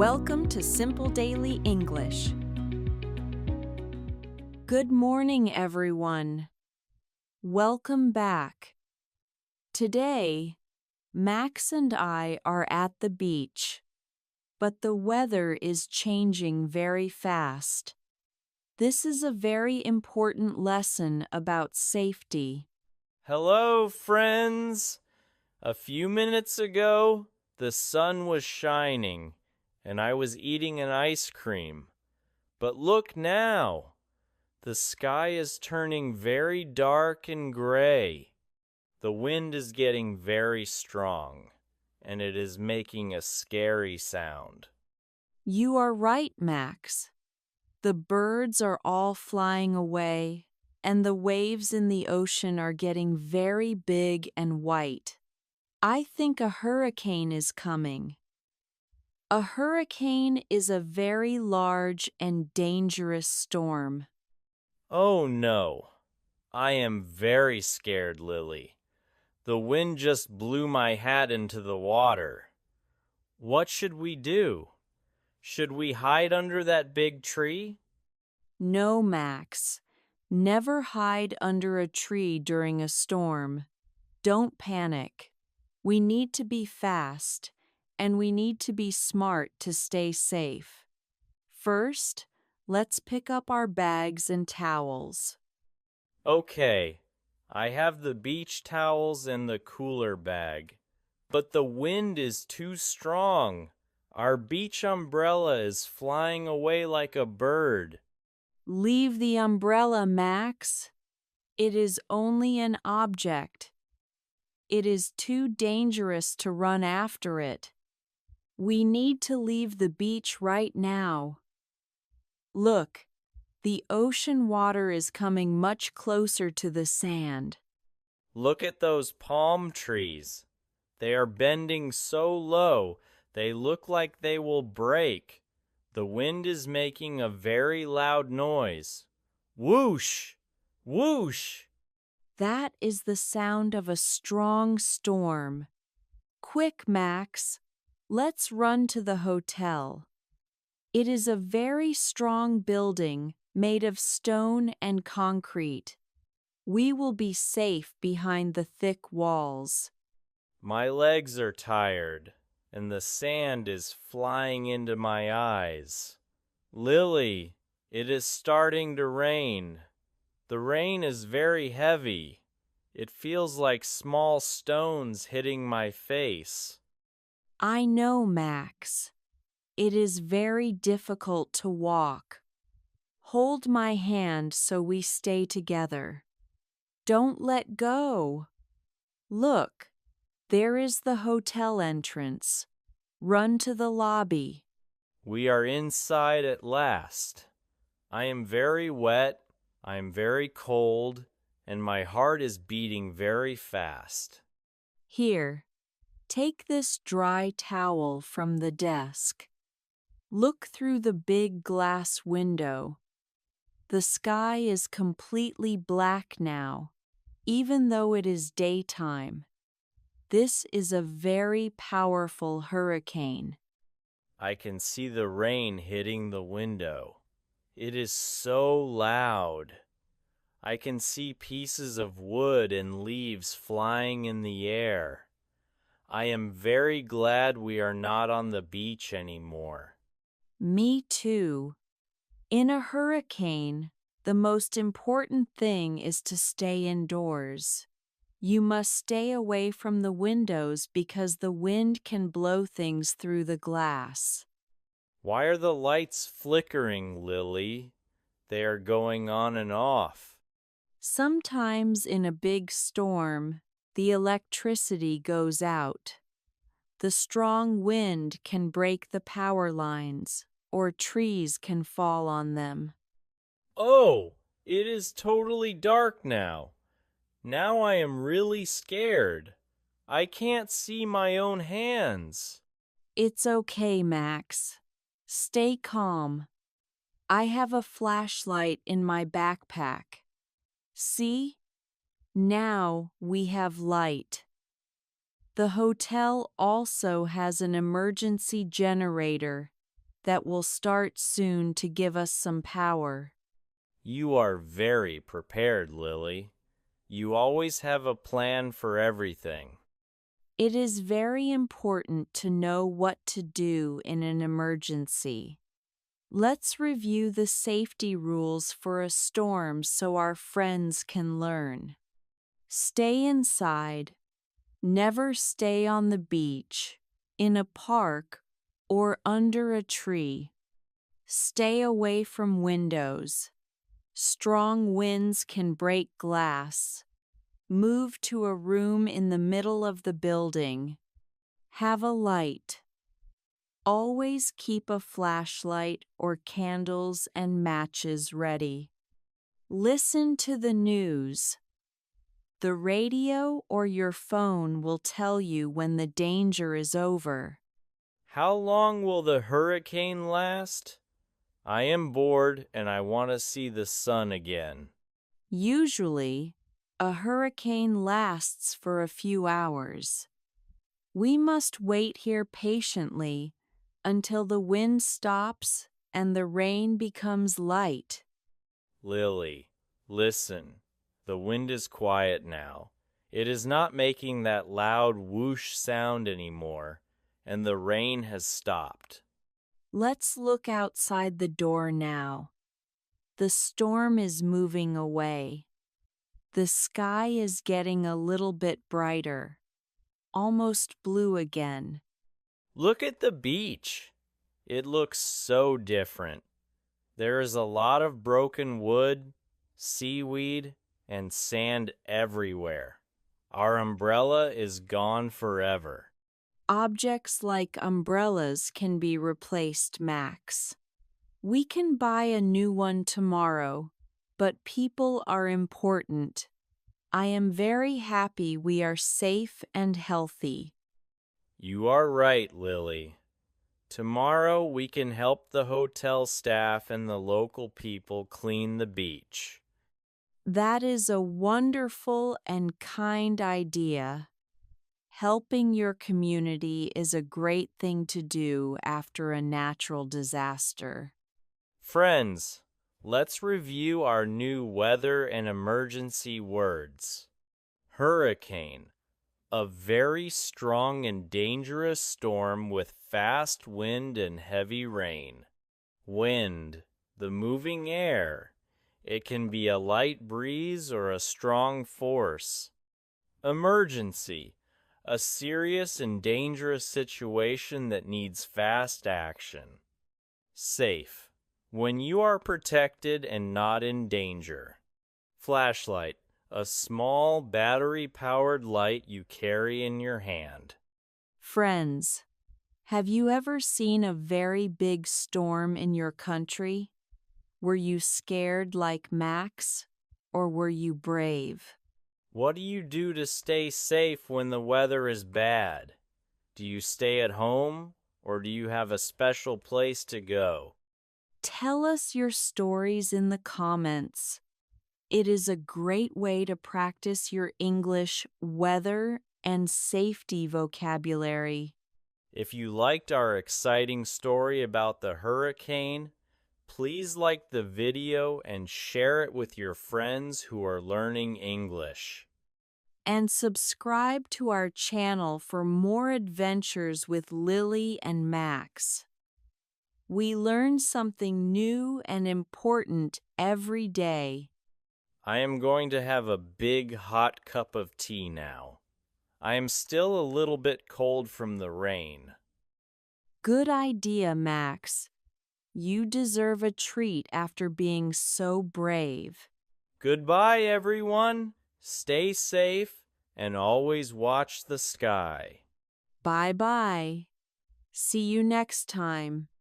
Welcome to Simple Daily English. Good morning, everyone. Welcome back. Today, Max and I are at the beach, but the weather is changing very fast. This is a very important lesson about safety. Hello, friends! A few minutes ago, the sun was shining, and I was eating an ice cream. But look now! The sky is turning very dark and gray. The wind is getting very strong, and it is making a scary sound. You are right, Max. The birds are all flying away, and the waves in the ocean are getting very big and white. I think a hurricane is coming. A hurricane is a very large and dangerous storm. Oh no! I am very scared, Lily. The wind just blew my hat into the water. What should we do? Should we hide under that big tree? No, Max. Never hide under a tree during a storm. Don't panic. We need to be fast, and we need to be smart to stay safe. First, let's pick up our bags and towels. Okay, I have the beach towels and the cooler bag. But the wind is too strong. Our beach umbrella is flying away like a bird. Leave the umbrella, Max. It is only an object. It is too dangerous to run after it. We need to leave the beach right now. Look, the ocean water is coming much closer to the sand. Look at those palm trees. They are bending so low, they look like they will break. The wind is making a very loud noise. Whoosh! Whoosh! That is the sound of a strong storm. Quick, Max. Let's run to the hotel. It is a very strong building made of stone and concrete. We will be safe behind the thick walls. My legs are tired, and the sand is flying into my eyes. Lily, it is starting to rain. The rain is very heavy. It feels like small stones hitting my face. I know, Max. It is very difficult to walk. Hold my hand so we stay together. Don't let go. Look, there is the hotel entrance. Run to the lobby. We are inside at last. I am very wet, I am very cold, and my heart is beating very fast. Here, take this dry towel from the desk. Look through the big glass window. The sky is completely black now, even though it is daytime. This is a very powerful hurricane. I can see the rain hitting the window. It is so loud. I can see pieces of wood and leaves flying in the air. I am very glad we are not on the beach anymore. Me too. In a hurricane, the most important thing is to stay indoors. You must stay away from the windows because the wind can blow things through the glass. Why are the lights flickering, Lily? They are going on and off. Sometimes in a big storm, the electricity goes out. The strong wind can break the power lines, or trees can fall on them. Oh, it is totally dark now. Now I am really scared. I can't see my own hands. It's okay, Max. Stay calm. I have a flashlight in my backpack. See? Now we have light. The hotel also has an emergency generator that will start soon to give us some power. You are very prepared, Lily. You always have a plan for everything. It is very important to know what to do in an emergency. Let's review the safety rules for a storm so our friends can learn. Stay inside. Never stay on the beach, in a park, or under a tree. Stay away from windows. Strong winds can break glass. Move to a room in the middle of the building. Have a light. Always keep a flashlight or candles and matches ready. Listen to the news. The radio or your phone will tell you when the danger is over. How long will the hurricane last? I am bored and I want to see the sun again. Usually, a hurricane lasts for a few hours. We must wait here patiently until the wind stops and the rain becomes light. Lily, listen. The wind is quiet now. It is not making that loud whoosh sound anymore, and the rain has stopped. Let's look outside the door now. The storm is moving away. The sky is getting a little bit brighter, almost blue again. Look at the beach. It looks so different. There is a lot of broken wood, seaweed, and sand everywhere. Our umbrella is gone forever. Objects like umbrellas can be replaced, Max. We can buy a new one tomorrow, but people are important. I am very happy we are safe and healthy. You are right, Lily. Tomorrow we can help the hotel staff and the local people clean the beach. That is a wonderful and kind idea. Helping your community is a great thing to do after a natural disaster. Friends, let's review our new weather and emergency words. Hurricane, a very strong and dangerous storm with fast wind and heavy rain. Wind, the moving air. It can be a light breeze or a strong force. Emergency, a serious and dangerous situation that needs fast action. Safe, when you are protected and not in danger. Flashlight, a small battery-powered light you carry in your hand. Friends, have you ever seen a very big storm in your country? Were you scared like Max, or were you brave? What do you do to stay safe when the weather is bad? Do you stay at home, or do you have a special place to go? Tell us your stories in the comments. It is a great way to practice your English weather and safety vocabulary. If you liked our exciting story about the hurricane, please like the video and share it with your friends who are learning English. And subscribe to our channel for more adventures with Lily and Max. We learn something new and important every day. I am going to have a big hot cup of tea now. I am still a little bit cold from the rain. Good idea, Max. You deserve a treat after being so brave. Goodbye, everyone. Stay safe and always watch the sky. Bye-bye. See you next time.